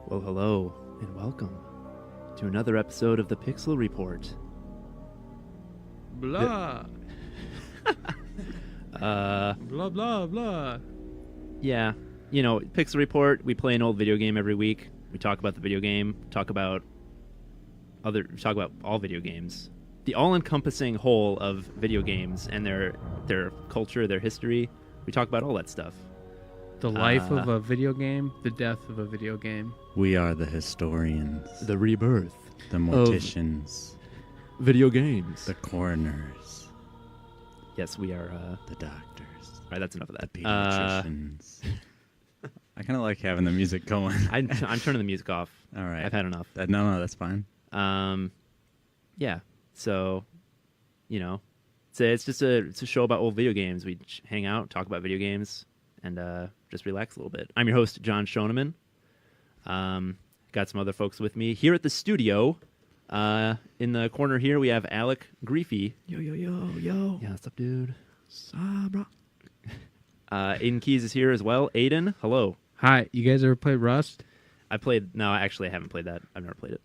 Well, hello, and welcome to another episode of the Pixel Report. Blah. Blah, blah, blah. Yeah, you know, Pixel Report, we play an old video game every week. We talk about the video game, talk about all video games. The all-encompassing whole of video games and their culture, their history. We talk about all that stuff. The life of a video game, the death of a video game. We are the historians, The rebirth. the morticians, Video games. the coroners, Yes, we are. the doctors, All right, that's enough of the that. pediatricians. I kind of like having the music going. I'm turning the music off. All right. I've had enough. No, that's fine. Yeah. So, you know, it's a show about old video games. We hang out, talk about video games, and just relax a little bit. I'm your host, John Schoeneman. Got some other folks with me here at the studio. In the corner here, we have Alec Griefy. Yo. Yeah, what's up, dude? Sabra. Aiden Keys is here as well. Aiden, hello. Hi, you guys ever played Rust? No, actually, I haven't played that. I've never played it.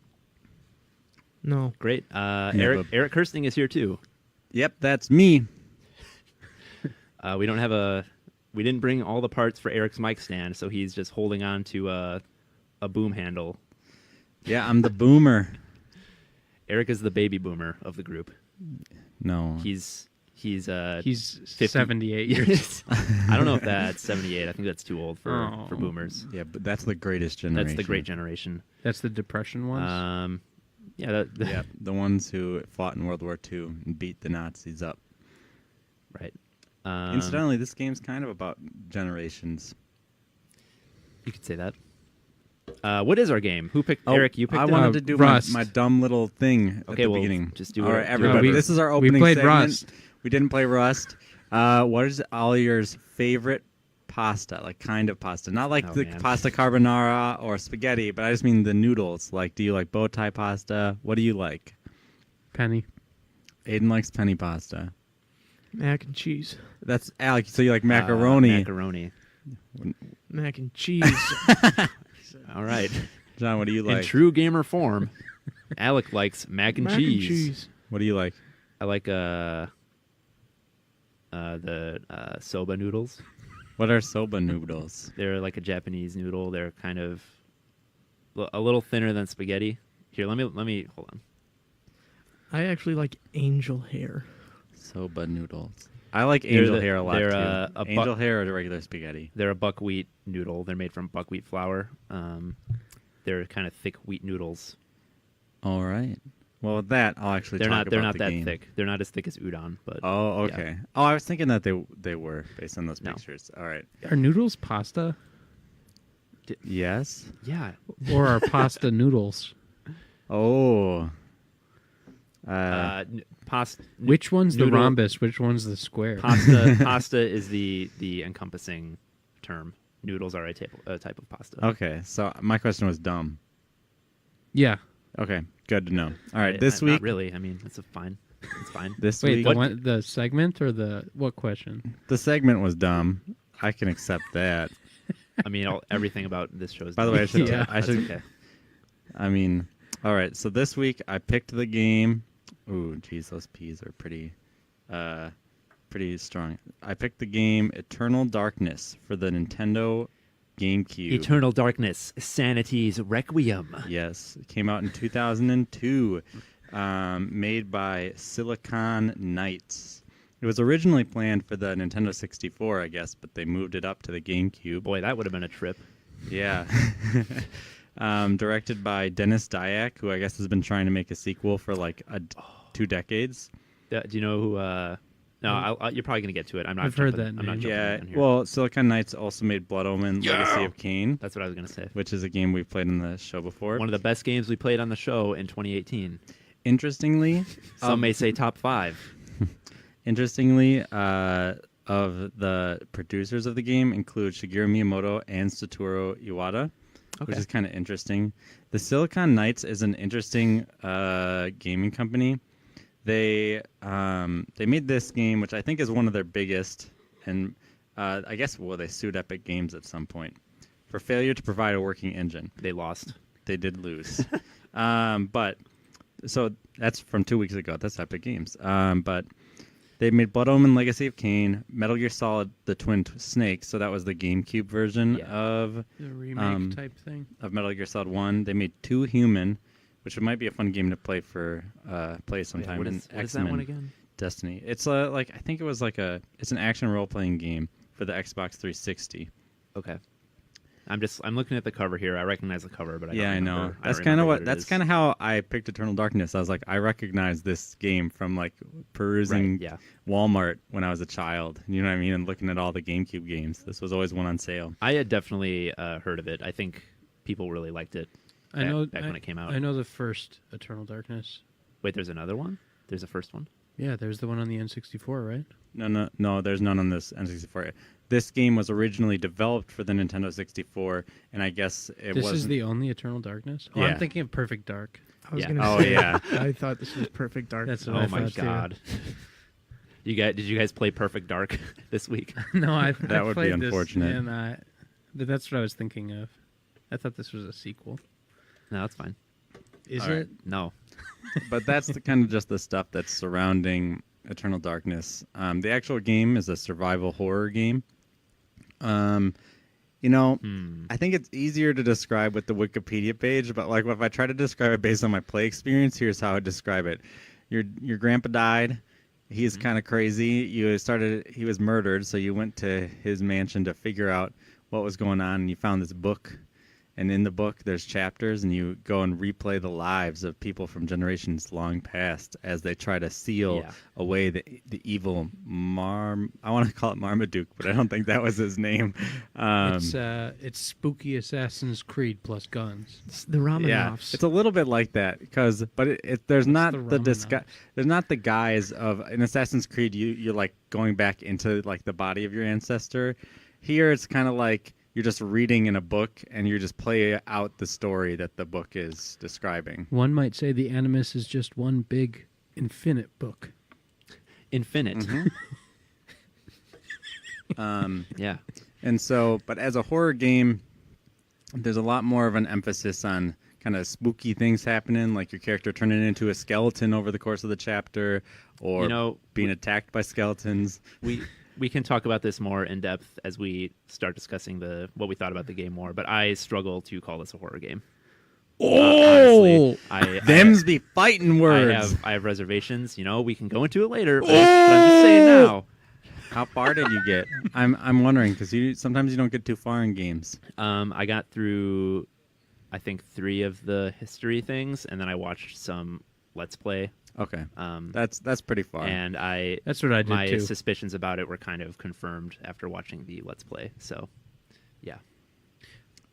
No. Great. Yeah, Eric Kirsting is here too. Yep, that's me. We didn't bring all the parts for Eric's mic stand, so he's just holding on to a boom handle. Yeah, I'm the boomer. Eric is the baby boomer of the group. No. He's 50. 78 years. I don't know if that's 78. I think that's too old for Oh. boomers. Yeah, but that's the greatest generation. That's the great generation. That's the Depression ones? Yeah. Yeah, the ones who fought in World War II and beat the Nazis up. Right. Incidentally, this game's kind of about generations. You could say that. What is our game? Who picked? Eric, you picked I it? wanted to do Rust. my dumb little thing Okay, at the well, beginning. just do All it. right, everybody. No, we- This is our opening we played segment. Rust. We didn't play Rust. What is Ollier's favorite pasta? Like kind of pasta, not like the man. pasta carbonara or spaghetti, but I just mean the noodles. Like, do you like bow tie pasta? What do you like? Penny. Aiden likes penny pasta. Mac and cheese. That's Alec. So you like macaroni? Macaroni. Mac and cheese. All right. John, what do you In like? true gamer form, Alec likes mac and Mac cheese. and cheese. What do you like? I like the soba noodles. What are soba noodles? They're like a Japanese noodle. They're kind of a little thinner than spaghetti. Here, let me hold on. I actually like angel hair. Soba noodles. I like angel the- hair a lot they're, too. a Angel hair or regular spaghetti? They're a buckwheat noodle. They're made from buckwheat flour. They're kind of thick wheat noodles. All right. Well, with that, I'll actually They're talk not. about They're not the that game. thick. They're not as thick as udon. But Oh, yeah. okay. Oh, I was thinking that they were based on those No. pictures. All right. Are noodles pasta? Yes. Yeah. Or are pasta noodles? Oh. Which one's the noodle- rhombus? Which one's the square? Pasta is the encompassing term. Noodles are a type of pasta. Okay. So my question was dumb. Yeah. Okay. Good to know. All right. Not This week. really. I mean, it's fine. It's fine. This Wait, week. the segment or the what question? The segment was dumb. I can accept that. I mean, everything about this show is. By the way, I should. Yeah. I That's should. okay. I mean, all right. So this week I picked the game. Ooh, geez, those P's are pretty strong. I picked the game Eternal Darkness for the Nintendo Gamecube. Eternal Darkness, Sanity's Requiem. Yes, it came out in 2002. Made by Silicon Knights. It was originally planned for the Nintendo 64, I guess, but they moved it up to the GameCube. Boy, that would have been a trip. Yeah. Directed by Dennis Dyack, who I guess has been trying to make a sequel for like 2 decades. Do you know who? No, you're probably gonna get to it. I'm not. I've heard jumping- that I'm not name. jumping Yeah, in here. well, Silicon Knights also made Blood Omen Legacy of Kain, That's what I was gonna say. which is a game we've played in the show before. One of the best games we played on the show in 2018. Interestingly, Some may say top 5. of the producers of the game include Shigeru Miyamoto and Satoru Iwata, which is kind of interesting. The Silicon Knights is an interesting gaming company. They made this game, which I think is one of their biggest, and I guess they sued Epic Games at some point for failure to provide a working engine. They lost. They did lose. But so that's from 2 weeks ago. That's Epic Games. But they made Blood Omen Legacy of Kain, Metal Gear Solid The Twin Snakes. So that was the GameCube version of The remake type thing. of Metal Gear Solid 1. They made 2 Human, which might be a fun game to play sometime. What is that one again? Destiny. It's I think it was it's an action role playing game for the Xbox 360. Okay. I'm looking at the cover here. I recognize the cover, but I don't I know. remember. That's kind of how I picked Eternal Darkness. I was like, I recognize this game from perusing Walmart when I was a child. You know what I mean? And looking at all the GameCube games. This was always one on sale. I had definitely heard of it. I think people really liked it. Back when it came out. I know the first Eternal Darkness. Wait, there's another one? There's a first one? Yeah, there's the one on the N64, right? No, there's none on this N64. This game was originally developed for the Nintendo 64, and I guess This is the only Eternal Darkness? Oh, Yeah. I'm thinking of Perfect Dark. I was Yeah. gonna Oh, say, yeah. I thought this was Perfect Dark. That's what Oh I my thought, too. god. Did you guys play Perfect Dark this week? No, I That would be played this, unfortunate. and but that's what I was thinking of. I thought this was a sequel. No, that's fine. Is All it? right. No. But that's kind of just the stuff that's surrounding Eternal Darkness. The actual game is a survival horror game. I think it's easier to describe with the Wikipedia page, but if I try to describe it based on my play experience, here's how I describe it. Your grandpa died. He's kind of crazy. He was murdered, so you went to his mansion to figure out what was going on, and you found this book. And in the book, there's chapters, and you go and replay the lives of people from generations long past as they try to seal away the evil I want to call it Marmaduke, but I don't think that was his name. It's spooky Assassin's Creed plus guns. It's the Romanovs. Yeah, it's a little bit like that but there's not the there's not the guise of in Assassin's Creed. You're like going back into the body of your ancestor. Here, it's kind of like you're just reading in a book, and you just play out the story that the book is describing. One might say the Animus is just one big infinite book. Infinite. Mm-hmm. Yeah. And so, but as a horror game, there's a lot more of an emphasis on kind of spooky things happening, like your character turning into a skeleton over the course of the chapter, or being attacked by skeletons. We can talk about this more in depth as we start discussing what we thought about the game more, but I struggle to call this a horror game. Oh, honestly, them's be fighting words. I have reservations. We can go into it later, but I'm just saying now. How far did you get? I'm wondering because sometimes you don't get too far in games. I got through, I think 3 of the history things, and then I watched some Let's Play. Okay, that's pretty far. And that's what I did my too. suspicions about it were kind of confirmed after watching the Let's Play. So, yeah.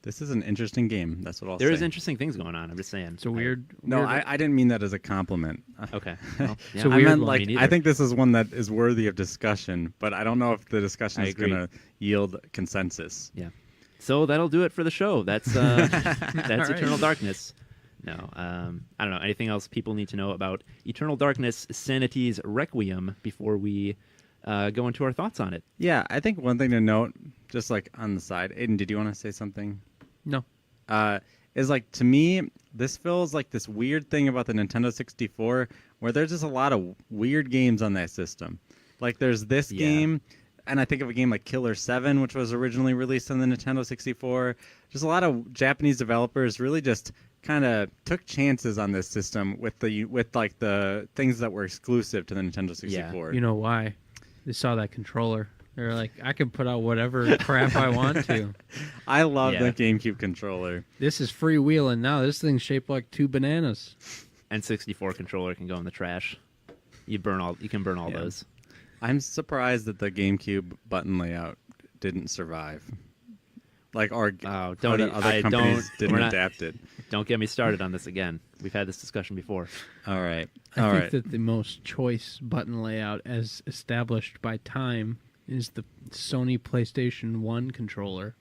This is an interesting game. That's what I'll say. There is interesting things going on. I'm just saying. It's a weird. No, I didn't mean that as a compliment. Okay. Well, yeah. So weird I meant I think this is one that is worthy of discussion, but I don't know if the discussion is going to yield consensus. Yeah. So that'll do it for the show. That's right. Eternal Darkness. No, I don't know. Anything else people need to know about Eternal Darkness, Sanity's Requiem before we go into our thoughts on it? Yeah, I think one thing to note, just on the side, Aiden, did you want to say something? No. Is to me, this feels like this weird thing about the Nintendo 64 where there's just a lot of weird games on that system. There's this game, and I think of a game like Killer 7, which was originally released on the Nintendo 64. Just a lot of Japanese developers really just kind of took chances on this system with the things that were exclusive to the Nintendo 64. You know why? They saw that controller. They're like, I can put out whatever crap I want to. I love the GameCube controller. This is freewheeling now. This thing's shaped like 2 bananas. N64 controller can go in the trash. You can burn all those. I'm surprised that the GameCube button layout didn't survive. Other companies didn't adapt it. Don't get me started on this again. We've had this discussion before. All right. I think that the most choice button layout as established by time is the Sony PlayStation 1 controller.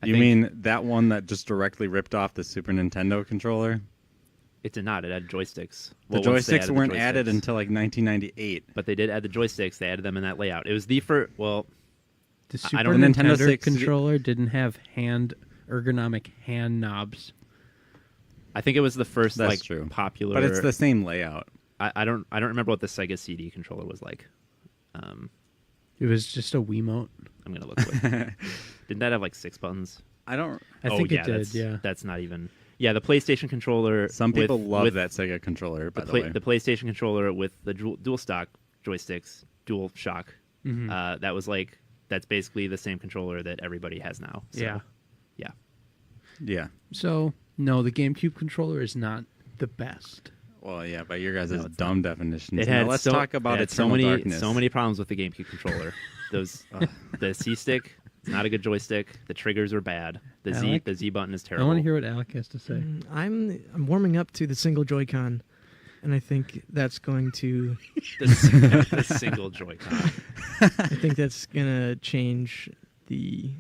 You mean that one that just directly ripped off the Super Nintendo controller? It did not. It had joysticks. The joysticks weren't added until 1998. But they did add the joysticks. They added them in that layout. It was the first... Well, the Super Nintendo controller didn't have hand ergonomic hand knobs. I think it was the first That's like true. popular. But it's the same layout. I don't remember what the Sega CD controller was like. It was just a Wiimote. I'm gonna look. Didn't that have like 6 buttons? I don't. I think it did. That's, Yeah. that's not even. Yeah, the PlayStation controller. Some people love with that Sega controller. By the way, the PlayStation controller with the dual stock joysticks, dual shock. Mhm. That was like that's basically the same controller that everybody has now. So, Yeah. yeah. yeah. So no, the GameCube controller is not the best. Well, yeah, by your guys' No, it's dumb definitions. It Now had let's so, talk about it had Eternal Darkness. so many problems with the GameCube controller. Those the C stick, it's not a good joystick. The triggers are bad. Alec? The Z button is I terrible. want to hear what Alec has to say. I'm warming up to the single Joy-Con, and I think that's going to the single Joy-Con. I think that's gonna change the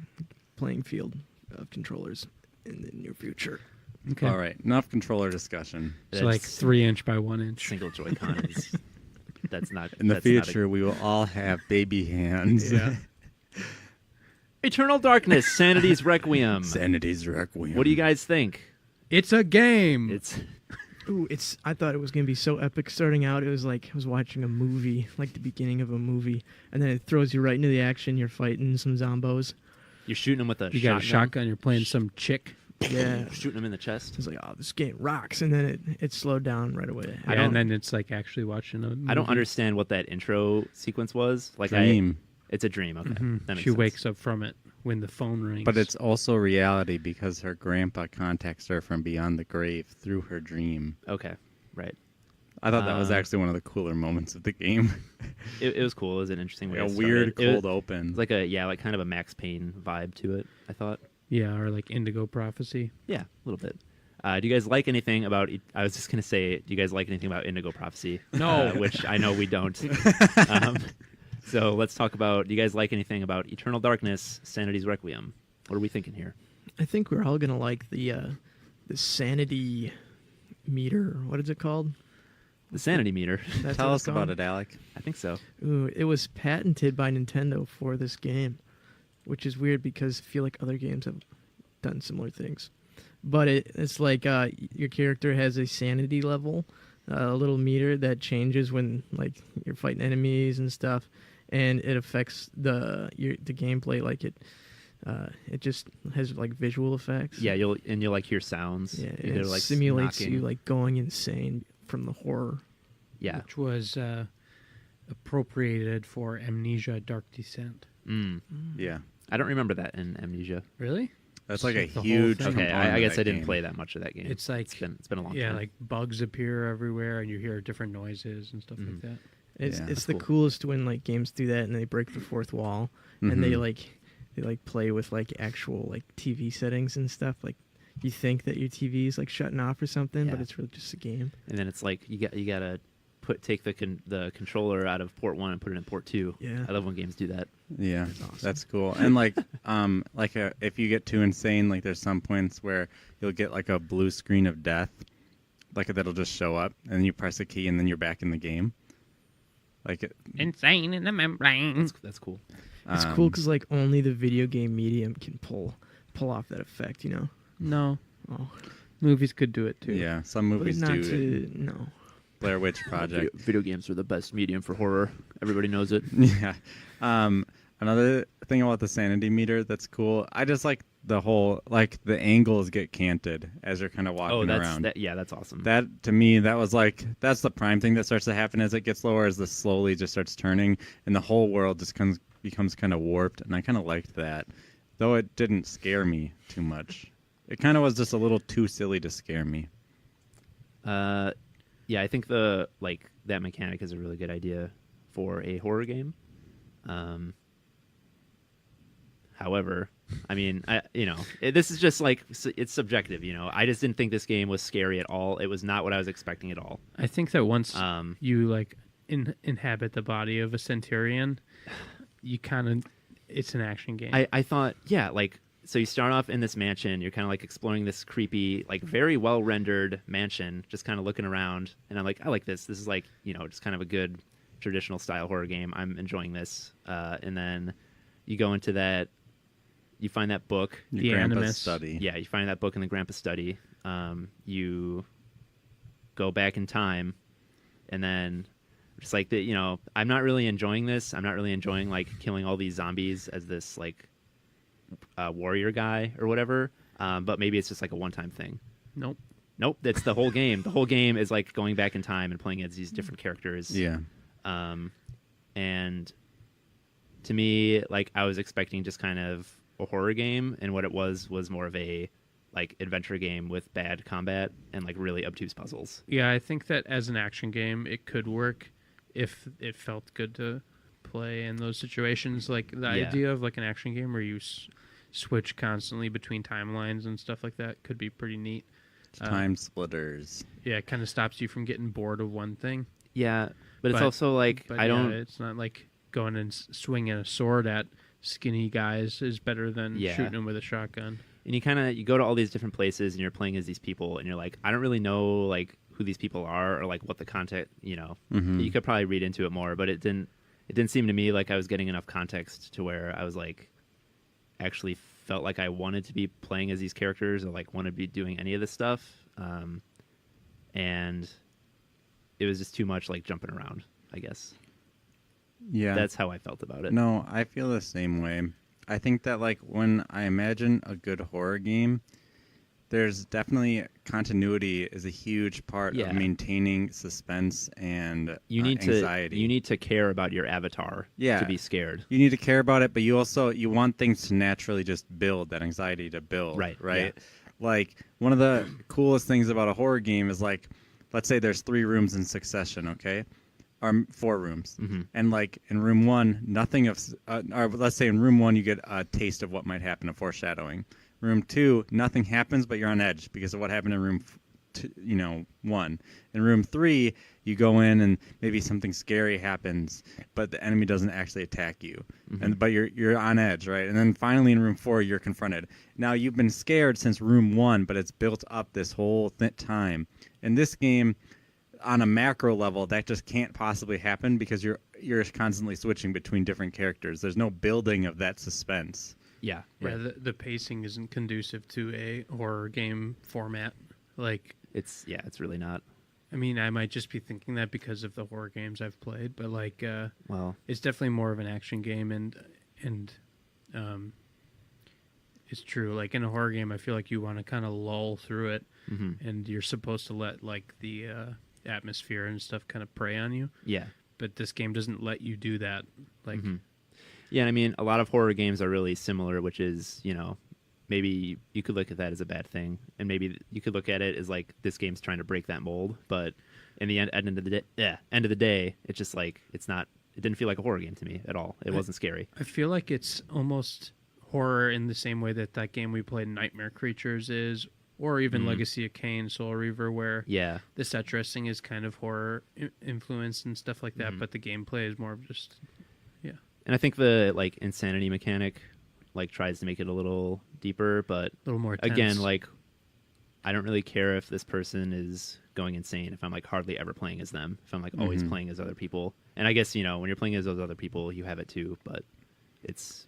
playing field of controllers in the near future. Okay. All right, enough controller discussion. So like 3-inch by 1-inch. Single Joy-Con is that's not In the that's not a- future, we will all have baby hands. Yeah. Eternal Darkness, Sanity's Requiem. Sanity's Requiem. What do you guys think? It's a game. It's Ooh, I thought it was gonna be so epic starting out. It was like I was watching a movie, like the beginning of a movie, and then it throws you right into the action. You're fighting some zombos. you're shooting them with a you shotgun. got a shotgun. You're playing some chick. Yeah, Shooting them in the chest. it's like, oh, this game rocks, and then it slowed down right away. I Yeah, don't- and then it's like actually watching a movie. I don't understand what that intro sequence was. Like Dream. It's a dream. Okay, Mhm. that makes She sense. wakes up from it when the phone rings. But it's also reality because her grandpa contacts her from beyond the grave through her dream. Okay, right. I thought that was Uh, actually one of the cooler moments of the game. It was cool. It was an interesting way. Like a to start weird it. It cold was, open. it was like kind of a Max Payne vibe to it. I thought. yeah, or like Indigo Prophecy. Yeah, a little bit. Do you guys like anything about? I was just gonna say, do you guys like anything about Indigo Prophecy? No. Which I know we don't. um, so let's talk about. Do you guys like anything about Eternal Darkness, Sanity's Requiem? What are we thinking here? I think we're all gonna like the sanity meter. What is it called? The Sanity meter. That's Tell what us it's about called? it, Alec. I think so. Ooh, it was patented by Nintendo for this game, which is weird because I feel like other games have done similar things. But it's like your character has a sanity level, a little meter that changes when like you're fighting enemies and stuff, and it affects the gameplay. Like it just has like visual effects. Yeah, you'll like hear sounds. Yeah, You and hear, it like, simulates knocking. you like going insane from the horror. Yeah. Which was appropriated for Amnesia Dark Descent. Mm. Yeah. I don't remember that in Amnesia. Really? That's like a The whole huge thing. Okay, component I of guess that I didn't game. play that much of that game. It's like it's been a long yeah, time. like bugs appear everywhere and you hear different noises and stuff Mhm. like that. It's Yeah, it's that's the cool. coolest when like games do that and they break the fourth wall and they Mhm. like play with like actual like TV settings and stuff. Like you think that your TV is like shutting off or something, but Yeah. it's really just a game. And then it's like you gotta take the controller out of port 1 and put it in port 2. Yeah. I love when games do that. Yeah, That's awesome. that's cool. And like, if you get too insane, like there's some points where you'll get like a blue screen of death, like that'll just show up, and you press a key, and then you're back in the game. Like, Insane in the membrane. That's cool. It's cool because like only the video game medium can pull off that effect, you know. No. Oh, Movies could do it too. yeah, some but movies not do. to no. Blair Witch Project. Video games are the best medium for horror. Everybody knows it. Yeah. Another thing about the sanity meter that's cool. I just like the whole the angles get canted as you're kind of walking around. That's awesome. That to me, that was that's the prime thing that starts to happen as it gets lower, as this slowly just starts turning, and the whole world just becomes kind of warped. And I kind of liked that, though it didn't scare me too much. It kind of was just a little too silly to scare me. Yeah, I think that mechanic is a really good idea for a horror game. However, I mean, this is just it's subjective. I just didn't think this game was scary at all. It was not what I was expecting at all. I think that once Um, you inhabit the body of a centurion, you kind of it's an action game. I thought, yeah, so you start off in this mansion. You're kind of exploring this creepy, very well rendered mansion, just kind of looking around. And I'm like, I like this. This is just kind of a good traditional style horror game. I'm enjoying this. And then you go into that, you find that book. Your The grandpa's Animus. study. Yeah, you find that book in the grandpa's study. You go back in time, and then just like I'm not really enjoying this. I'm not really enjoying like killing all these zombies as this like warrior guy or whatever. But maybe it's just like a one-time thing. Nope, that's the whole game. The whole game is like going back in time and playing as these different characters. Yeah. And to me, like I was expecting just kind of a horror game, and what it was more of a like adventure game with bad combat and like really obtuse puzzles. Yeah, I think that as an action game, it could work if it felt good to play in those situations. Like the idea of like an action game where you switch constantly between timelines and stuff like that could be pretty neat. Time splitters. Yeah, it kind of stops you from getting bored of one thing. Yeah, but it's also like But I don't. It's not like going and swinging a sword at skinny guys is better than shooting them with a shotgun. And you go to all these different places and you're playing as these people and you're like, I don't really know like who these people are or like what the content. You could probably read into it more, but it didn't seem to me like I was getting enough context to where I was like actually felt like I wanted to be playing as these characters or like wanted to be doing any of this stuff. And it was just too much like jumping around, I guess. Yeah. That's how I felt about it. No, I feel the same way. I think that like when I imagine a good horror game, there's definitely continuity is a huge part of maintaining suspense and anxiety. You need to care about your avatar to be scared. You need to care about it, but you want things to naturally just build, that anxiety to build. Right. Yeah. Like one of the coolest things about a horror game is like, let's say there's 3 rooms in succession, okay? Or 4 rooms. Mm-hmm. And like in room 1, nothing of, or let's say in room 1 you get a taste of what might happen, a foreshadowing. Room 2, nothing happens, but you're on edge because of what happened in room 1. In room 3, you go in and maybe something scary happens, but the enemy doesn't actually attack you, but you're on edge, right? And then finally in room 4, you're confronted. Now you've been scared since room 1, but it's built up this whole time. In this game, on a macro level, that just can't possibly happen because you're constantly switching between different characters. There's no building of that suspense. Yeah, right. Yeah, the pacing isn't conducive to a horror game format. Like it's really not. I mean, I might just be thinking that because of the horror games I've played, but like, it's definitely more of an action game, and it's true. Like in a horror game, I feel like you want to kind of lull through it, and you're supposed to let like the atmosphere and stuff kind of prey on you. Yeah, but this game doesn't let you do that. Like. Yeah, I mean, a lot of horror games are really similar, which is, maybe you could look at that as a bad thing, and maybe you could look at it as like this game's trying to break that mold. But in the end of the day, it's just like it didn't feel like a horror game to me at all. It wasn't scary. I feel like it's almost horror in the same way that game we played, Nightmare Creatures, is, or even Legacy of Kain, Soul Reaver, where the set dressing is kind of horror influenced and stuff like that, but the gameplay is more of just. And I think the like insanity mechanic like tries to make it a little deeper, but a little more tense. Again, like I don't really care if this person is going insane if I'm like hardly ever playing as them, if I'm like always playing as other people. And I guess, when you're playing as those other people, you have it too, but it's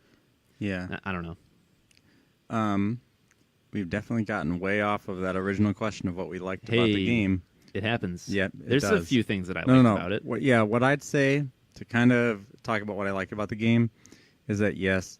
I don't know. We've definitely gotten way off of that original question of what we liked about the game. It happens. Yeah, there's a few things that I liked about it. What I'd say to kind of talk about what I like about the game is that, yes,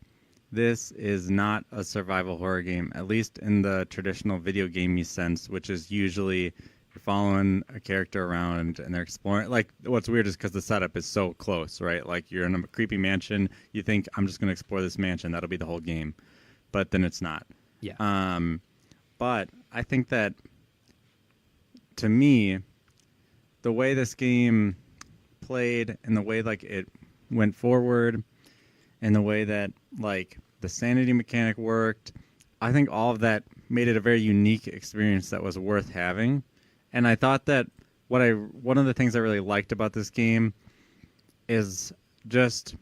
this is not a survival horror game, at least in the traditional video gamey sense, which is usually you're following a character around and they're exploring. Like, what's weird is because the setup is so close, right? Like, you're in a creepy mansion. You think, I'm just going to explore this mansion. That'll be the whole game. But then it's not. Yeah. But I think that, to me, the way this game played and the way like it went forward and the way that like the sanity mechanic worked, I think all of that made it a very unique experience that was worth having. And I thought that one of the things I really liked about this game is just,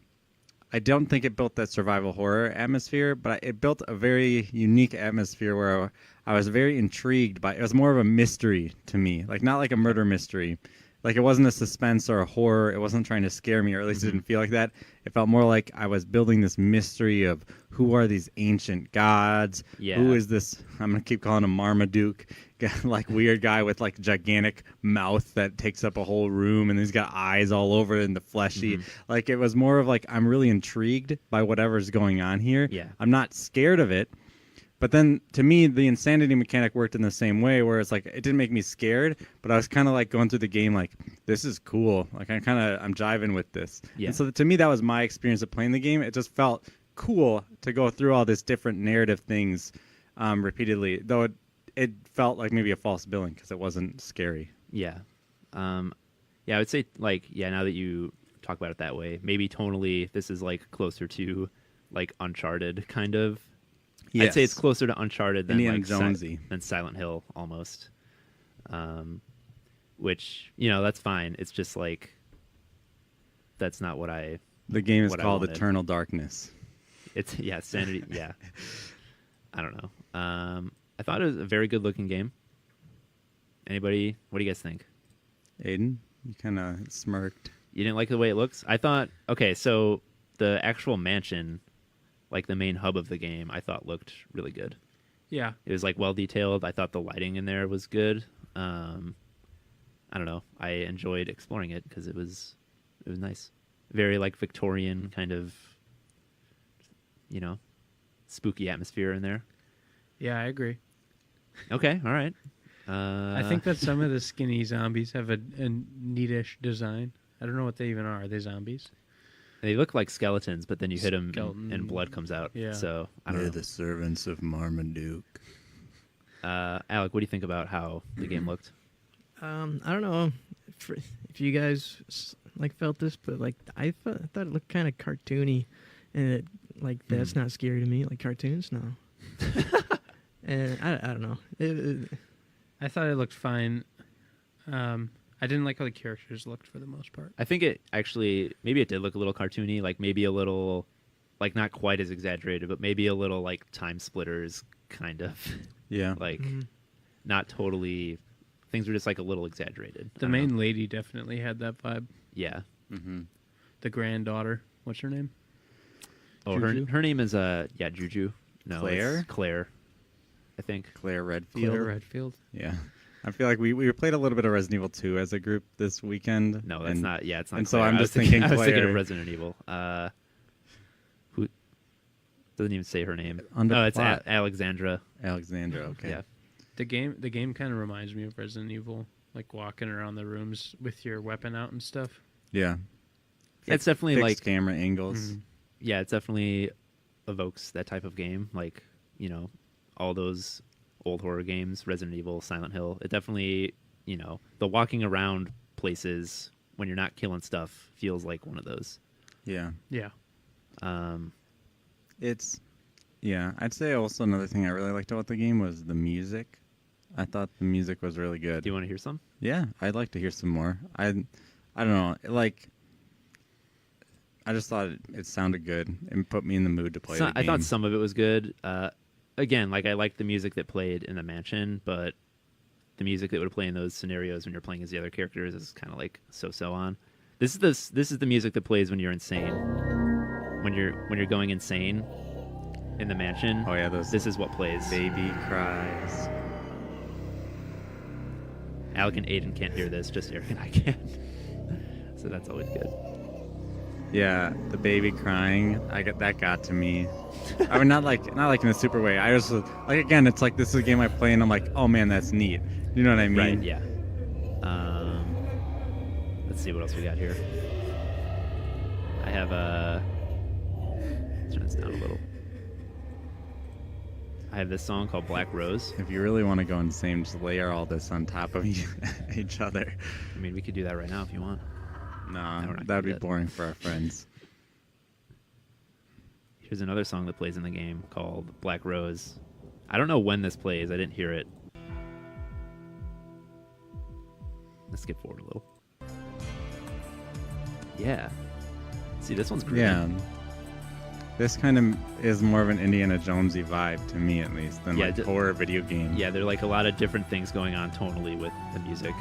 I don't think it built that survival horror atmosphere, but it built a very unique atmosphere where I was very intrigued by it. Was more of a mystery to me, like not like a murder mystery, Like, it wasn't a suspense or a horror. It wasn't trying to scare me, or at least it didn't feel like that. It felt more like I was building this mystery of who are these ancient gods? Yeah. Who is this? I'm going to keep calling him Marmaduke, like weird guy with like gigantic mouth that takes up a whole room, and he's got eyes all over it and the fleshy. Like, it was more of like, I'm really intrigued by whatever's going on here. Yeah. I'm not scared of it. But then, to me, the insanity mechanic worked in the same way, where it's like, it didn't make me scared, but I was kind of like going through the game like, this is cool. Like, I'm jiving with this. Yeah. And so to me, that was my experience of playing the game. It just felt cool to go through all these different narrative things repeatedly, though it felt like maybe a false billing because it wasn't scary. Yeah. Yeah, I would say, like, yeah, now that you talk about it that way, maybe tonally this is, like, closer to, like, Uncharted, kind of. Yes. I'd say it's closer to Uncharted than Indiana like Jonesy. than Silent Hill almost. Which, you know, that's fine. It's just like that's not what I. The game is called Eternal Darkness. It's Sanity. Yeah, I don't know. I thought it was a very good looking game. Anybody? What do you guys think? Aiden, you kind of smirked. You didn't like the way it looks? I thought. Okay, so the actual mansion, like the main hub of the game, I thought looked really good. Yeah. It was like well detailed. I thought the lighting in there was good. I don't know. I enjoyed exploring it because it was nice. Very like Victorian kind of, you know, spooky atmosphere in there. Yeah, I agree. Okay, all right. I think that some of the skinny zombies have a neatish design. I don't know what they even are. Are they zombies? They look like skeletons, but then you hit them and blood comes out. Yeah. So I don't know. They're the servants of Marmaduke. Alec, what do you think about how the game looked? I don't know if you guys like felt this, but like I thought it looked kind of cartoony, and it like that's not scary to me. Like cartoons, no. And I don't know. I thought it looked fine. I didn't like how the characters looked for the most part. I think it actually, maybe it did look a little cartoony, like maybe a little, like not quite as exaggerated, but maybe a little like Time Splitters kind of. Yeah. Like not totally, things were just like a little exaggerated. The main lady definitely had that vibe. Yeah. The granddaughter, what's her name? Oh, her name is, Juju. No, Claire? Claire, I think. Claire Redfield. Claire Redfield. Yeah. I feel like we played a little bit of Resident Evil 2 as a group this weekend. No, that's not. Yeah, it's not. And Claire. so I'm just thinking Claire. I was thinking of Resident Evil. Who doesn't even say her name? No, it's Alexandra. Alexandra. Okay. Yeah. The game kind of reminds me of Resident Evil, like walking around the rooms with your weapon out and stuff. Yeah. It's definitely fixed like camera angles. Yeah, it definitely evokes that type of game, like, you know, all those old horror games, Resident Evil, Silent Hill. It definitely, you know, the walking around places when you're not killing stuff feels like one of those. Yeah. Yeah. I'd say also another thing I really liked about the game was the music. I thought the music was really good. Do you want to hear some? Yeah, I'd like to hear some more. I don't know, like I just thought it sounded good and put me in the mood to play the game. I thought some of it was good. Again, like I liked the music that played in the mansion, but the music that would play in those scenarios when you're playing as the other characters is kind of like so on. This is the music that plays when you're insane. When you're going insane in the mansion. Oh yeah, this is what plays. Baby cries. Alec and Aiden can't hear this, just Eric and I can. So that's always good. Yeah, the baby crying. That got to me. I mean, not like in a super way. I just like, again, it's like this is a game I play and I'm like, oh man, that's neat. You know what I mean? Right. Yeah. Let's see what else we got here. I have let's turn this down a little. I have this song called Black Rose. If you really want to go insane, just layer all this on top of each other. I mean, we could do that right now if you want. No, that would be boring for our friends. Here's another song that plays in the game called Black Rose. I don't know when this plays. I didn't hear it. Let's skip forward a little. Yeah. See, this one's great. Yeah. This kind of is more of an Indiana Jonesy vibe to me, at least, than like horror video games. Yeah, there are like a lot of different things going on tonally with the music.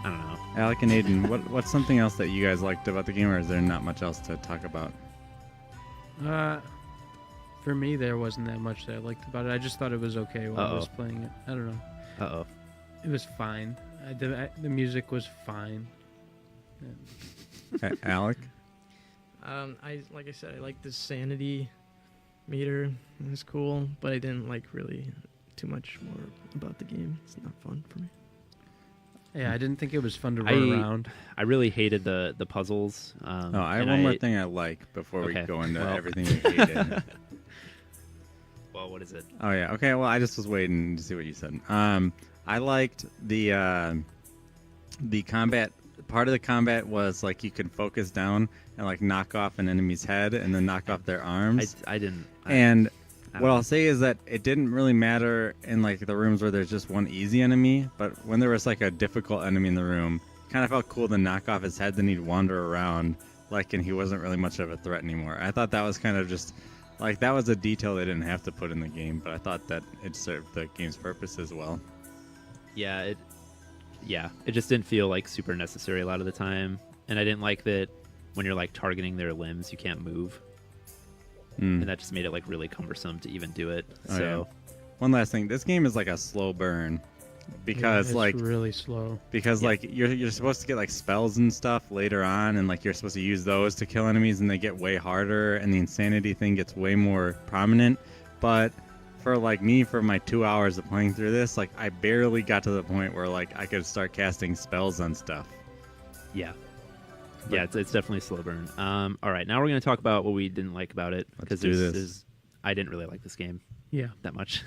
I don't know. Alec and Aiden, what's something else that you guys liked about the game, or is there not much else to talk about? For me, there wasn't that much that I liked about it. I just thought it was okay while I was playing it. I don't know. Uh-oh. It was fine. The music was fine. Alec? Like I said, I like the sanity meter. It's cool, but I didn't like really too much more about the game. It's not fun for me. Yeah, I didn't think it was fun to run around. I really hated the puzzles. I have one more thing I like before we go into everything we hated. Well, what is it? Oh, yeah. Okay, well, I just was waiting to see what you said. I liked the combat. Part of the combat was, like, you could focus down and, like, knock off an enemy's head and then knock off their arms. I didn't. What I'll say is that it didn't really matter in, like, the rooms where there's just one easy enemy, but when there was, like, a difficult enemy in the room, it kind of felt cool to knock off his head, then he'd wander around, like, and he wasn't really much of a threat anymore. I thought that was kind of just, like, that was a detail they didn't have to put in the game, but I thought that it served the game's purpose as well. Yeah, it just didn't feel, like, super necessary a lot of the time, and I didn't like that when you're, like, targeting their limbs, you can't move. And that just made it, like, really cumbersome to even do it. So, one last thing, this game is like a slow burn because it's like really slow. Because like you're supposed to get like spells and stuff later on, and like you're supposed to use those to kill enemies, and they get way harder, and the insanity thing gets way more prominent. But for like me, for my 2 hours of playing through this, like I barely got to the point where like I could start casting spells on stuff. Yeah, it's definitely a slow burn. All right, now we're going to talk about what we didn't like about it, because I didn't really like this game that much.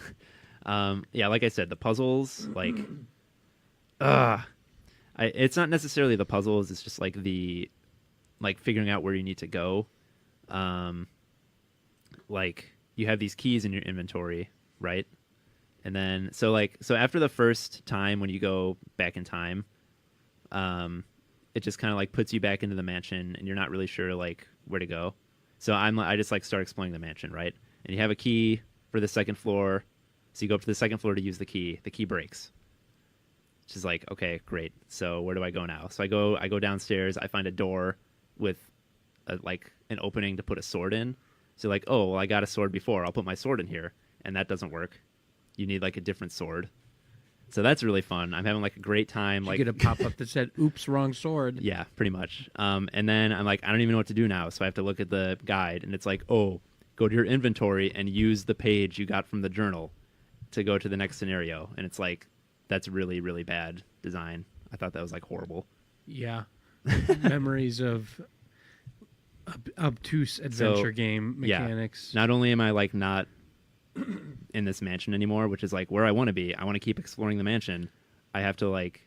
Like I said, the puzzles, like, it's not necessarily the puzzles, it's just like figuring out where you need to go. Like, you have these keys in your inventory, right? And then, so after the first time when you go back in time, it just kind of like puts you back into the mansion, and you're not really sure like where to go. So I just like start exploring the mansion, right? And you have a key for the second floor, so you go up to the second floor to use the key. The key breaks, which is like, okay, great. So where do I go now? So I go downstairs. I find a door with like an opening to put a sword in. So like, oh, well, I got a sword before. I'll put my sword in here, and that doesn't work. You need like a different sword. So that's really fun. I'm having like a great time. You like get a pop up that said, "Oops, wrong sword." Yeah, pretty much. And then I'm like, I don't even know what to do now. So I have to look at the guide, and it's like, oh, go to your inventory and use the page you got from the journal to go to the next scenario. And it's like, that's really, really bad design. I thought that was like horrible. Yeah. Memories of obtuse adventure game mechanics. Yeah. Not only am I like not in this mansion anymore, which is like where I want to be, I want to keep exploring the mansion, I have to like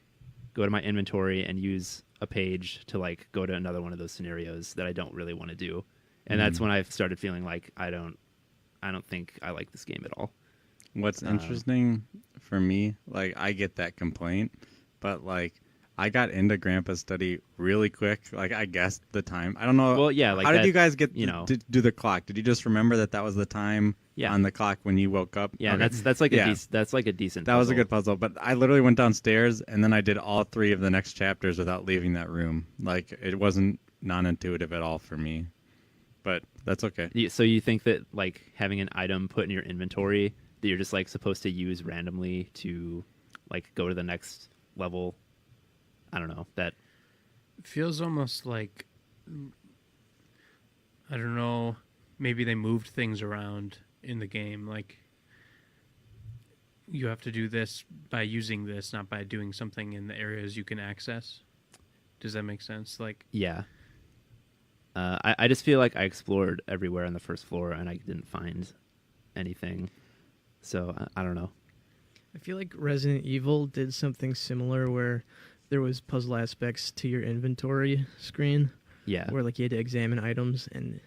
go to my inventory and use a page to like go to another one of those scenarios that I don't really want to do. And that's when I've started feeling like I don't think I like this game at all. What's interesting for me, like I get that complaint, but like I got into Grandpa's Study really quick. Like I guessed the time. I don't know. Well, yeah. Like how did you guys get to do the clock? Did you just remember that was the time on the clock when you woke up? Yeah, okay. that's like a decent. That puzzle. was a good puzzle. But I literally went downstairs and then I did all 3 of the next chapters without leaving that room. Like it wasn't non-intuitive at all for me. But that's okay. So you think that like having an item put in your inventory that you're just like supposed to use randomly to like go to the next level? I don't know. That feels almost like, I don't know, maybe they moved things around in the game. Like, you have to do this by using this, not by doing something in the areas you can access. Does that make sense? Like, yeah. I just feel like I explored everywhere on the first floor and I didn't find anything. So I don't know. I feel like Resident Evil did something similar where there was puzzle aspects to your inventory screen. Yeah. Where like you had to examine items, and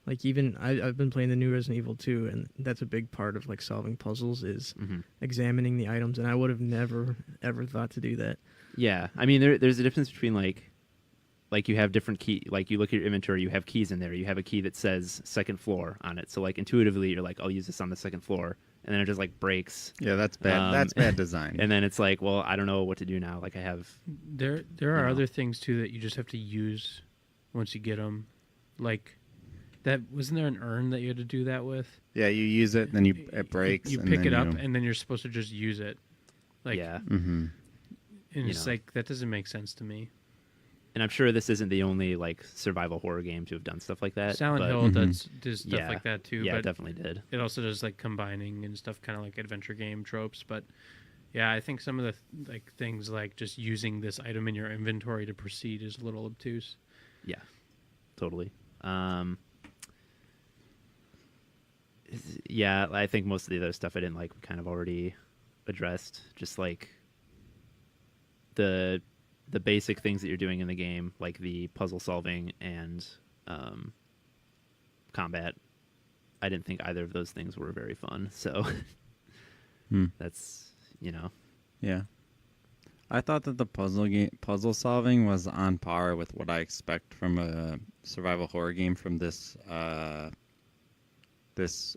like even I've been playing the new Resident Evil 2, and that's a big part of like solving puzzles is examining the items, and I would have never ever thought to do that. Yeah. I mean there's a difference between like like you have different key, like you look at your inventory, you have keys in there. You have a key that says second floor on it. So like intuitively, you're like, I'll use this on the second floor, and then it just like breaks. Yeah, that's bad. That's bad design. And then it's like, well, I don't know what to do now. Like I have. There are other things too that you just have to use once you get them, like. That wasn't there an urn that you had to do that with? Yeah, you use it, then it breaks. You pick it up, and then you're supposed to just use it. Like, yeah. Mm-hmm. And it's like that doesn't make sense to me. And I'm sure this isn't the only like survival horror game to have done stuff like that. Silent Hill does stuff like that too. Yeah, but it definitely did. It also does like combining and stuff, kind of like adventure game tropes. But yeah, I think some of the like things like just using this item in your inventory to proceed is a little obtuse. Yeah, totally. Yeah, I think most of the other stuff I didn't like we kind of already addressed. Just like the basic things that you're doing in the game, like the puzzle solving and combat. I didn't think either of those things were very fun. So that's, Yeah. I thought that the puzzle solving was on par with what I expect from a survival horror game from this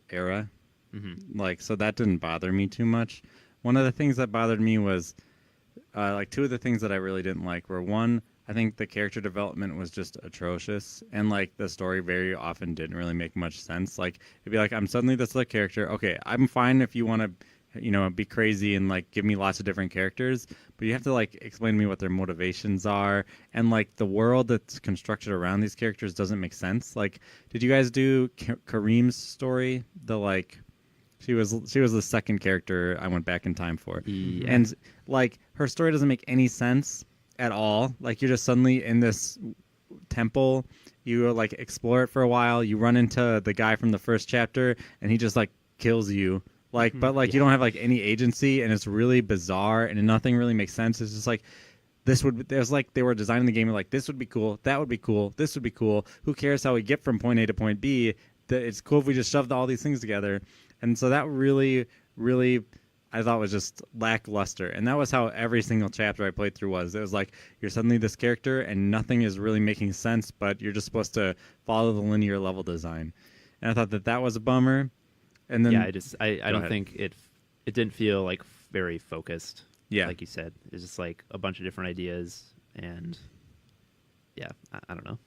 era. Mm-hmm. Like, so that didn't bother me too much. One of the things that bothered me was like two of the things that I really didn't like were, one, I think the character development was just atrocious, and like the story very often didn't really make much sense. Like it'd be like, I'm suddenly this other character. Okay, I'm fine if you want to be crazy and like give me lots of different characters, but you have to like explain to me what their motivations are, and like the world that's constructed around these characters doesn't make sense. Like, did you guys do Kareem's story? She was the second character I went back in time for, and like her story doesn't make any sense at all. Like, you're just suddenly in this temple, you like explore it for a while, you run into the guy from the first chapter, and he just like kills you. Like, but like you don't have like any agency, and it's really bizarre, and nothing really makes sense. It's just like there's like they were designing the game like, this would be cool, that would be cool, this would be cool. Who cares how we get from point A to point B? It's cool if we just shoved all these things together. And so that really, really, I thought was just lackluster. And that was how every single chapter I played through was. It was like, you're suddenly this character, and nothing is really making sense, but you're just supposed to follow the linear level design. And I thought that was a bummer. And then yeah, I don't think it didn't feel like very focused. Yeah, like you said, it's just like a bunch of different ideas, and yeah, I don't know.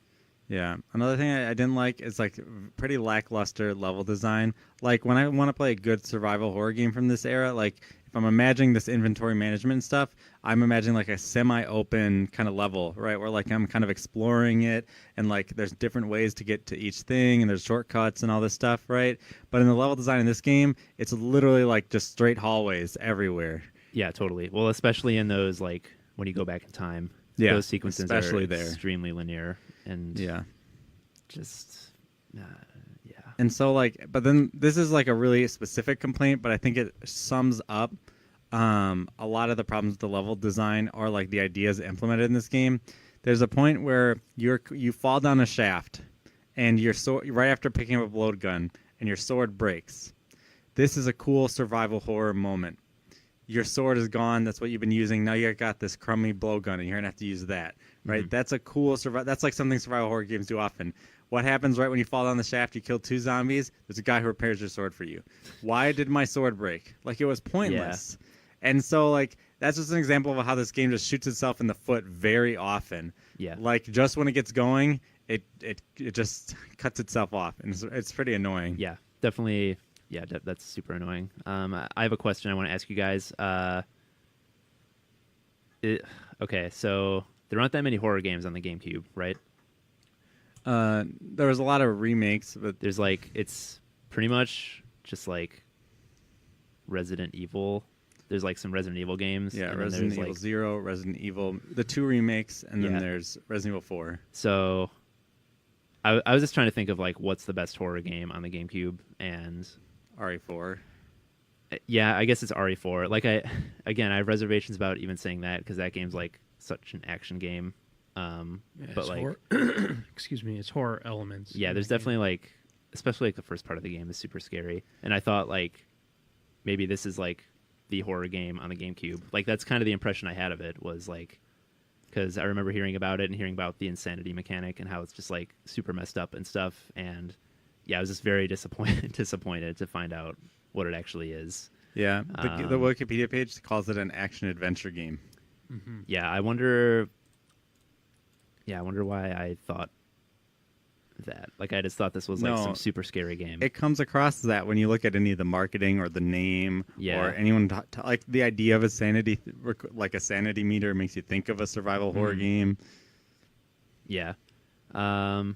Yeah, another thing I didn't like is like pretty lackluster level design. Like, when I want to play a good survival horror game from this era, like if I'm imagining this inventory management stuff, I'm imagining like a semi-open kind of level, right? Where like I'm kind of exploring it, and like there's different ways to get to each thing, and there's shortcuts and all this stuff, right? But in the level design in this game, it's literally like just straight hallways everywhere. Yeah, totally. Well, especially in those, like when you go back in time, yeah, those sequences especially are there. Extremely linear. And yeah, just yeah. And so like, but then this is like a really specific complaint, but I think it sums up a lot of the problems with the level design, or like the ideas implemented in this game. There's a point where you fall down a shaft, and your sword, right after picking up a load gun, and your sword breaks. This is a cool survival horror moment. Your sword is gone. That's what you've been using. Now you got this crummy blowgun, and you're gonna have to use that, right? Mm-hmm. That's a cool That's like something survival horror games do often. What happens right when you fall down the shaft? You kill 2 zombies. There's a guy who repairs your sword for you. Why did my sword break? Like, it was pointless. Yeah. And so like that's just an example of how this game just shoots itself in the foot very often. Yeah. Like, just when it gets going, it just cuts itself off, and it's pretty annoying. Yeah, definitely. Yeah, that's super annoying. I have a question I want to ask you guys. Okay, so there aren't that many horror games on the GameCube, right? There was a lot of remakes, but there's like, it's pretty much just like Resident Evil. There's like some Resident Evil games. Yeah, Resident Evil 0, Resident Evil, the 2 remakes, and then there's Resident Evil 4. So I was just trying to think of like what's the best horror game on the GameCube, and RE4. Yeah, I guess it's RE4. Like, I have reservations about even saying that, because that game's like such an action game. But like, excuse me, it's horror elements. Yeah, there's definitely like, especially like the first part of the game is super scary, and I thought like maybe this is like the horror game on the GameCube. Like, that's kind of the impression I had of it, was like, because I remember hearing about it and hearing about the insanity mechanic and how it's just like super messed up and stuff. And yeah, I was just very disappointed to find out what it actually is. Yeah, the Wikipedia page calls it an action adventure game. Mm-hmm. Yeah, I wonder why I thought that. Like, I just thought this was like some super scary game. It comes across that when you look at any of the marketing or the name or anyone like the idea of a sanity, like a sanity meter makes you think of a survival horror game. Yeah. I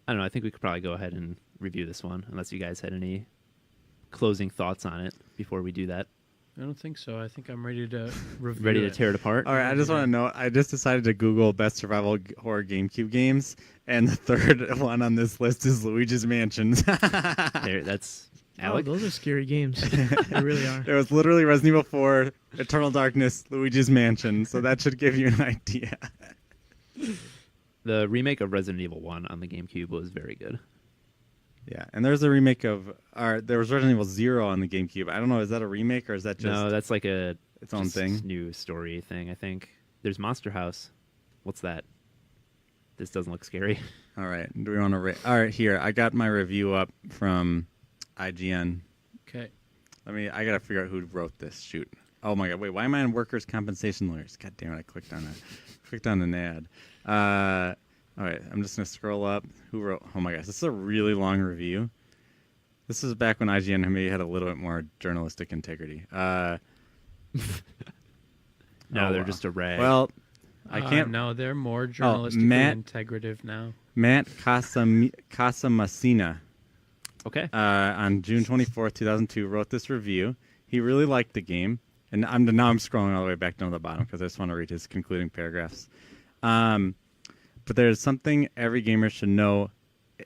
don't know. I think we could probably go ahead and review this one, unless you guys had any closing thoughts on it before we do that. I don't think so. I think I'm ready to review Ready to tear it apart? All right, I just want to know, I just decided to Google best survival horror GameCube games, and the third one on this list is Luigi's Mansion. That's Alec. Oh, those are scary games. They really are. It was literally Resident Evil 4, Eternal Darkness, Luigi's Mansion, so that should give you an idea. The remake of Resident Evil 1 on the GameCube was very good. Yeah, and there's a remake of... there was Resident Evil 0 on the GameCube. I don't know, is that a remake, or is that just... No, that's like its own thing? New story thing, I think. There's Monster House. What's that? This doesn't look scary. All right, do we want to... All right, here, I got my review up from IGN. Okay. I got to figure out who wrote this. Shoot. Oh, my God. Wait, why am I on Workers' Compensation Lawyers? God damn it, I clicked on that. Clicked on an ad. All right, I'm just going to scroll up. Who wrote... Oh, my gosh, this is a really long review. This is back when IGN maybe had a little bit more journalistic integrity. No, they're just a rag. Well, I can't... No, they're more journalistically integrative now. Matt Casamasina. Okay. On June 24th, 2002, wrote this review. He really liked the game. And now I'm scrolling all the way back down to the bottom because I just want to read his concluding paragraphs. But there's something every gamer should know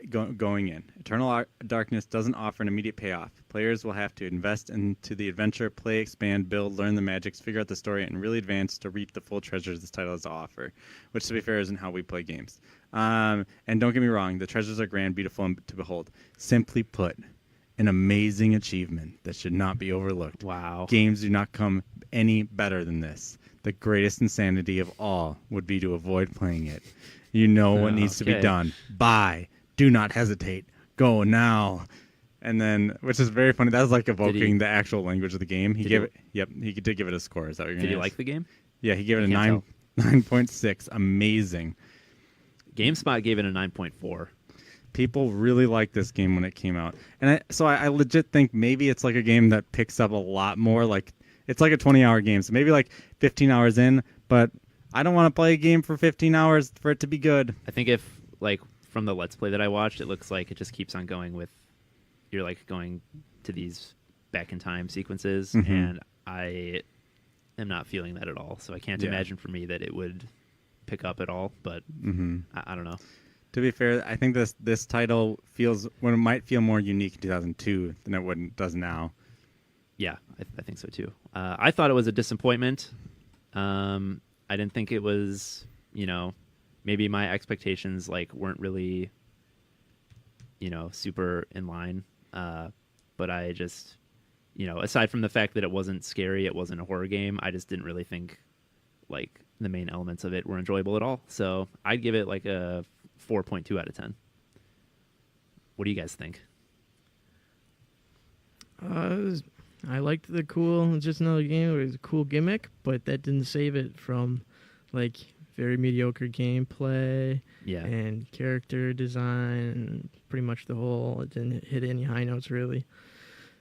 going in. Eternal Darkness doesn't offer an immediate payoff. Players will have to invest into the adventure, play, expand, build, learn the magics, figure out the story, and really advance to reap the full treasures this title has to offer, which, to be fair, isn't how we play games. And don't get me wrong, the treasures are grand, beautiful, and to behold. Simply put, an amazing achievement that should not be overlooked. Wow. Games do not come any better than this. The greatest insanity of all would be to avoid playing it. You know what needs to be done. Buy. Do not hesitate. Go now. And then, which is very funny. That was like evoking the actual language of the game. He did give it a score. Is that what you're going to Did you like the game? Yeah, he gave it a 9.6. Amazing. GameSpot gave it a 9.4. People really liked this game when it came out. And I legit think maybe it's like a game that picks up a lot more. Like, it's like a 20-hour game. So maybe like 15 hours in, but I don't want to play a game for 15 hours for it to be good. I think if, like, from the Let's Play that I watched, it looks like it just keeps on going with, you're, like, going to these back-in-time sequences, and I am not feeling that at all. So I can't imagine for me that it would pick up at all, but I don't know. To be fair, I think this title it might feel more unique in 2002 than it does now. Yeah, I think so, too. I thought it was a disappointment. I didn't think it was, maybe my expectations weren't really, super in line. But I just, aside from the fact that it wasn't scary, it wasn't a horror game, I just didn't really think the main elements of it were enjoyable at all. So I'd give it a 4.2 out of 10. What do you guys think? I liked the cool, just another game. It was a cool gimmick, but that didn't save it from very mediocre gameplay and character design and pretty much the whole. It didn't hit any high notes really.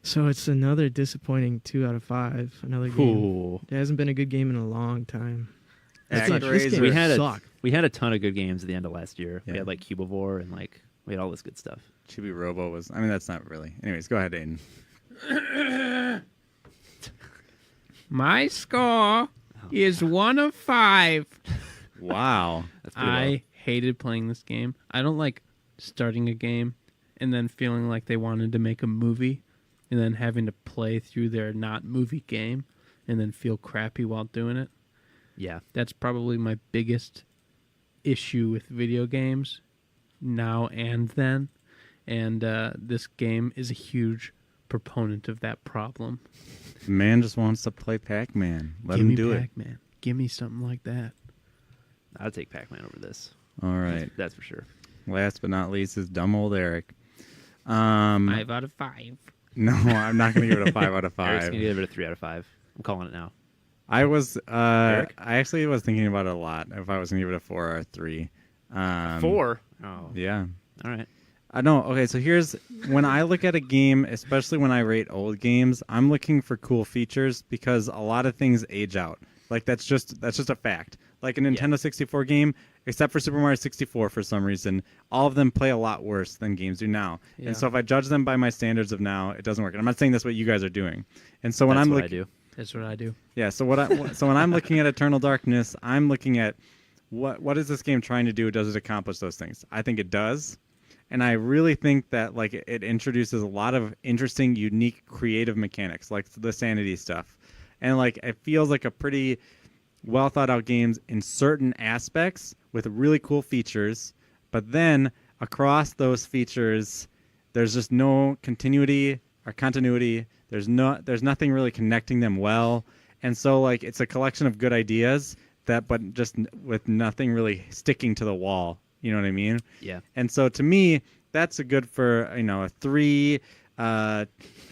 So it's another disappointing 2 out of 5. Another game. It hasn't been a good game in a long time. This game we had a ton of good games at the end of last year. Yeah. We had Cubivore and we had all this good stuff. Chibi Robo was. I mean, that's not really. Anyways, go ahead, Aiden. My score is 1 of 5. Wow. I hated playing this game. I don't like starting a game and then feeling like they wanted to make a movie and then having to play through their not movie game and then feel crappy while doing it. Yeah. That's probably my biggest issue with video games now and then. And this game is a huge proponent of that problem. Man just wants to play Pac-Man. Let him do Pac-Man. Give me something like that. I'd take Pac-Man over this. All right. That's for sure. Last but not least is dumb old Eric. 5 out of 5. No, I'm not going to give it a 5 out of 5. Eric's going to give it a 3 out of 5. I'm calling it now. I was, Eric? I actually was thinking about it a lot. If I was going to give it a 4 or a 3. 4? Oh. Yeah. All right. I know. Okay, so here's when I look at a game, especially when I rate old games, I'm looking for cool features because a lot of things age out. Like that's just a fact. Like a Nintendo 64 game, except for Super Mario 64 for some reason, all of them play a lot worse than games do now. Yeah. And so if I judge them by my standards of now, it doesn't work. And I'm not saying that's what you guys are doing. And so when that's I'm what I do. That's what I do. Yeah, so when I'm looking at Eternal Darkness, I'm looking at what is this game trying to do? Does it accomplish those things? I think it does. And I really think that like it introduces a lot of interesting, unique, creative mechanics, like the Sanity stuff. And like it feels like a pretty well thought out games in certain aspects with really cool features, but then across those features there's just no continuity or continuity. There's nothing really connecting them well. And so like it's a collection of good ideas but just with nothing really sticking to the wall. You know what I mean? Yeah. And so to me, that's a good for, a 3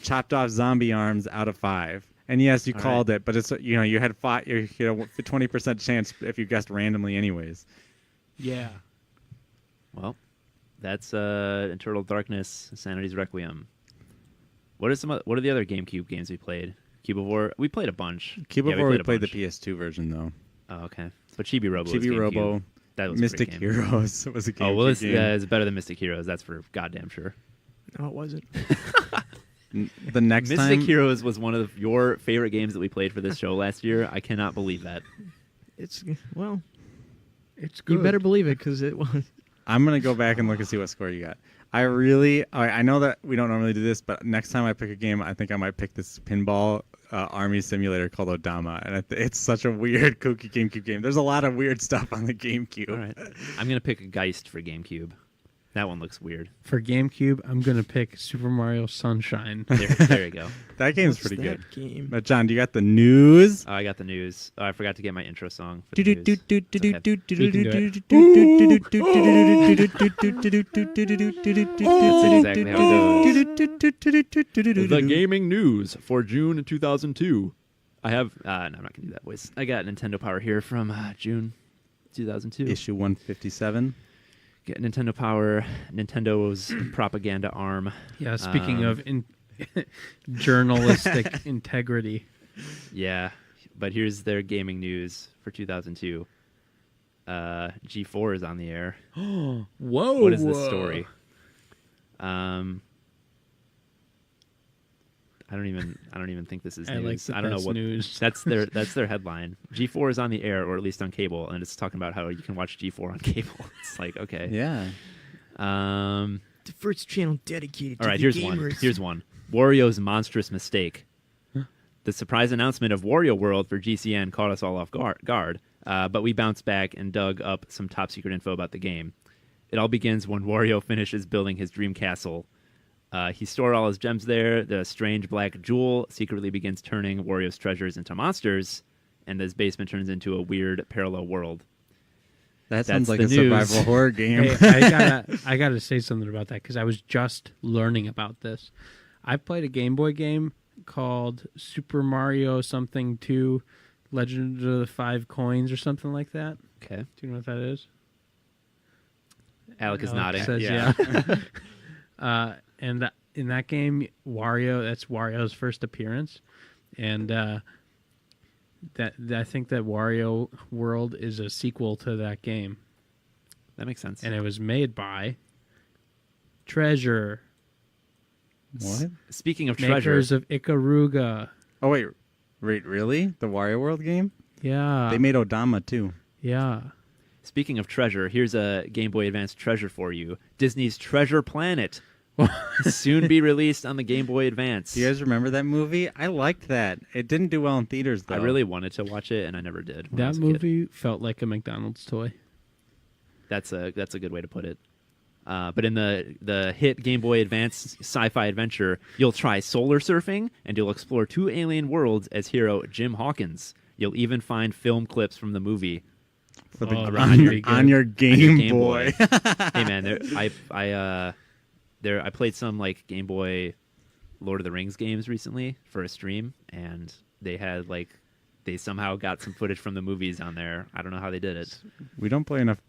chopped off zombie arms out of 5. And yes, you called it, but it's you had 20% chance if you guessed randomly anyways. Yeah. Well, that's Eternal Darkness, Sanity's Requiem. What are the other GameCube games we played? Cube of War, we played a bunch. Cube of War, we played the PS2 version though. Oh, okay. But Chibi Robo. Chibi Robo. That was Mystic Heroes was a game. Oh, well, it's better than Mystic Heroes. That's for goddamn sure. No, it wasn't. The next Mystic Heroes was one of your favorite games that we played for this show last year. I cannot believe that. It's good. You better believe it because it was. I'm gonna go back and look and see what score you got. I know that we don't normally do this, but next time I pick a game, I think I might pick this pinball army simulator called Odama, and it's such a weird, kooky GameCube game. There's a lot of weird stuff on the GameCube. All right, I'm gonna pick a Geist for GameCube. That one looks weird. For GameCube, I'm gonna pick Super Mario Sunshine. There you go. That game's pretty good. Game? But John, do you got the news? Oh, I got the news. Oh, I forgot to get my intro song. For That's exactly how it goes. The gaming news for June 2002. I have. No, I'm not gonna do that voice. I got Nintendo Power here from June 2002. Issue 157. Get Nintendo Power, Nintendo's propaganda arm. Yeah, speaking of journalistic integrity. Yeah, but here's their gaming news for 2002. G4 is on the air. Whoa! What is this story? I don't even think this is news. I don't know what news. That's their headline. G4 is on the air, or at least on cable, and it's talking about how you can watch G4 on cable. It's like, okay. Yeah. The first channel dedicated all right, to here's gamers. one. Here's one. Wario's monstrous mistake. The surprise announcement of Wario World for GCN caught us all off guard, but we bounced back and dug up some top secret info about the game. It all begins when Wario finishes building his dream castle. He stored all his gems there. The strange black jewel secretly begins turning Wario's treasures into monsters, and this basement turns into a weird parallel world. That sounds like the a news. survival horror game. Hey, I gotta say something about that because I was just learning about this. I played a Game Boy game called Super Mario something 2, Legend of the 5 Coins or something like that. Okay. Do you know what that is? Alec is nodding. Says, yeah. And in that game, that's Wario's first appearance, and I think that Wario World is a sequel to that game. That makes sense. And it was made by Treasure. What? Speaking of Makers treasure, of Ikaruga. Oh wait, really? The Wario World game? Yeah. They made Odama too. Yeah. Speaking of treasure, here's a Game Boy Advance treasure for you. Disney's Treasure Planet. Soon be released on the Game Boy Advance. Do you guys remember that movie? I liked that. It didn't do well in theaters, though. I really wanted to watch it, and I never did. When I That was a kid. movie felt like a McDonald's toy. That's a good way to put it. But in the hit Game Boy Advance sci-fi adventure, you'll try solar surfing, and you'll explore 2 alien worlds as hero Jim Hawkins. You'll even find film clips from the movie. For the, on on your Game Boy. Hey man, I played some like Game Boy Lord of the Rings games recently for a stream, and they had they somehow got some footage from the movies on there. I don't know how they did it. We don't play enough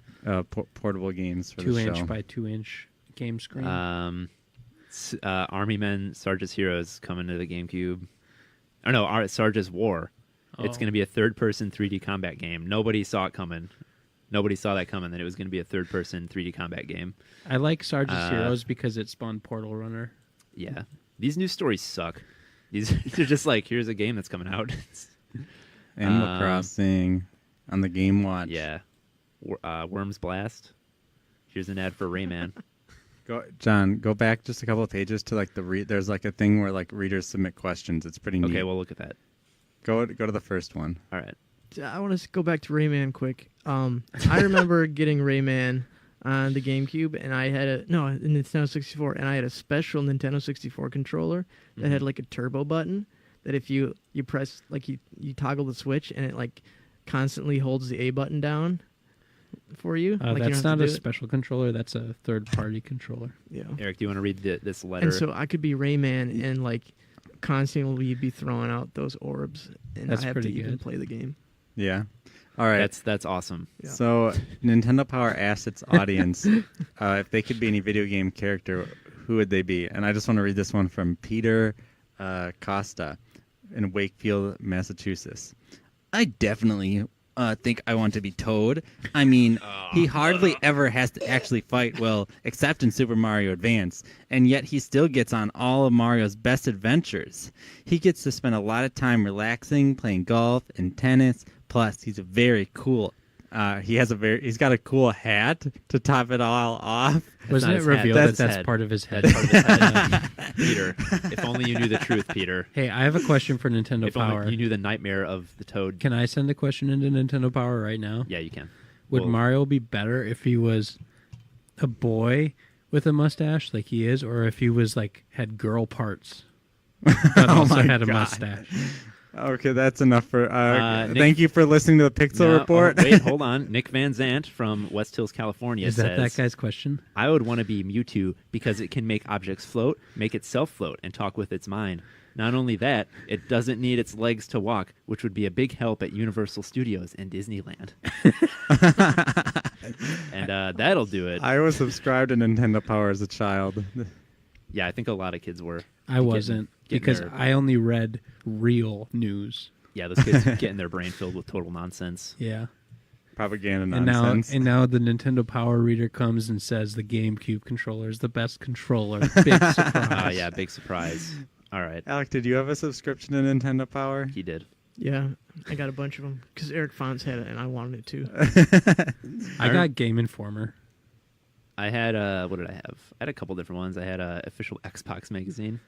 portable games for the show. 2-inch by 2-inch game screen. Army Men, Sarge's Heroes coming to the GameCube. Or no, Sarge's War. It's going to be a third-person 3D combat game. Nobody saw it coming. Nobody saw that coming, that it was going to be a third-person 3D combat game. I like Sarge's Heroes because it spawned Portal Runner. Yeah. These news stories suck. They're just like, here's a game that's coming out. Animal Crossing on the Game Watch. Yeah. Worms Blast. Here's an ad for Rayman. John, go back just a couple of pages to there's a thing where readers submit questions. It's pretty neat. Okay, well look at that. Go to the first one. All right. I want to go back to Rayman quick. I remember getting Rayman on the GameCube, and I had a Nintendo 64, and I had a special Nintendo 64 controller that had a turbo button that if you press you toggle the switch, and it constantly holds the A button down for you. That's not a special controller. That's a third-party controller. Yeah. Eric, do you want to read this letter? And so I could be Rayman and constantly be throwing out those orbs, and That's I have pretty to even good. play the game. Yeah. All right. That's awesome. Yeah. So Nintendo Power asked its audience if they could be any video game character, who would they be? And I just want to read this one from Peter Costa in Wakefield, Massachusetts. I definitely think I want to be Toad. I mean, he hardly ever has to actually fight well, except in Super Mario Advance, and yet he still gets on all of Mario's best adventures. He gets to spend a lot of time relaxing, playing golf and tennis. Plus, he's a very cool. He's got a cool hat to top it all off. Wasn't it revealed that's part of his head? Peter, if only you knew the truth, Peter. Hey, I have a question for Nintendo If Power. only you knew the nightmare of the Toad. Can I send a question into Nintendo Power right now? Yeah, you can. Would Mario be better if he was a boy with a mustache like he is, or if he was had girl parts but also had a mustache? Okay, that's enough for. Nick, thank you for listening to the Pixel Report. Wait, hold on. Nick Van Zant from West Hills, California says, that guy's question? I would want to be Mewtwo because it can make objects float, make itself float, and talk with its mind. Not only that, it doesn't need its legs to walk, which would be a big help at Universal Studios and Disneyland. And that'll do it. I was subscribed to Nintendo Power as a child. Yeah, I think a lot of kids were. I wasn't, because I only read real news. Yeah, those kids getting their brain filled with total nonsense. Yeah. Propaganda nonsense. And now the Nintendo Power Reader comes and says the GameCube controller is the best controller. Big surprise. Yeah, big surprise. All right. Alec, did you have a subscription to Nintendo Power? He did. Yeah, I got a bunch of them because Eric Fonz had it and I wanted it too. I got Game Informer. I had what did I have? I had a couple different ones. I had a official Xbox magazine.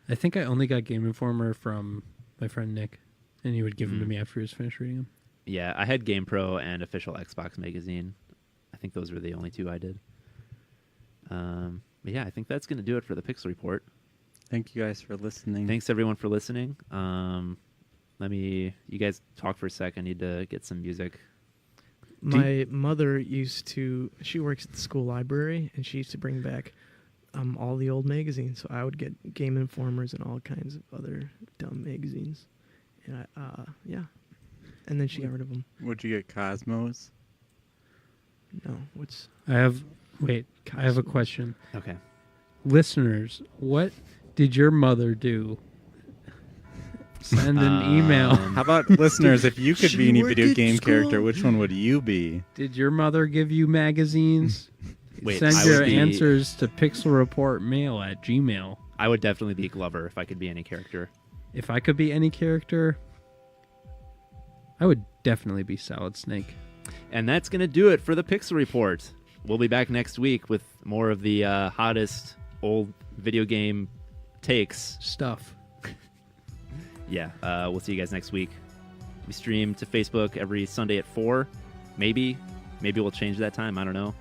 I think I only got Game Informer from my friend Nick, and he would give them to me after he was finished reading them. Yeah, I had Game Pro and official Xbox magazine. I think those were the only two I did. But yeah, I think that's going to do it for the Pixel Report. Thank you guys for listening. Thanks everyone for listening. You guys talk for a sec. I need to get some music. My mother she works at the school library, and she used to bring back all the old magazines. So I would get Game Informers and all kinds of other dumb magazines. And yeah. And then she got rid of them. Would you get Cosmos? No. I have a question. Okay. Listeners, what did your mother do? Send an email. How about listeners, if you could be any video game school? character, which one would you be? Did your mother give you magazines? Wait, Send your answers to pixelreportmail@gmail.com. I would definitely be Glover if I could be any character. If I could be any character, I would definitely be Solid Snake. And that's going to do it for the Pixel Report. We'll be back next week with more of the hottest old video game takes. Stuff. Yeah, we'll see you guys next week. We stream to Facebook every Sunday at 4. Maybe we'll change that time. I don't know.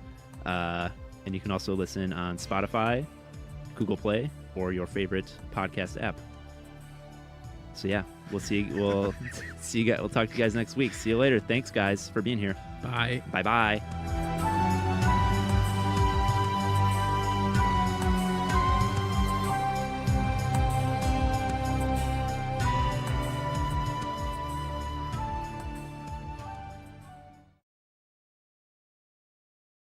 And you can also listen on Spotify, Google Play, or your favorite podcast app. So yeah, we'll see. We'll see you guys. We'll talk to you guys next week. See you later. Thanks, guys, for being here. Bye. Bye.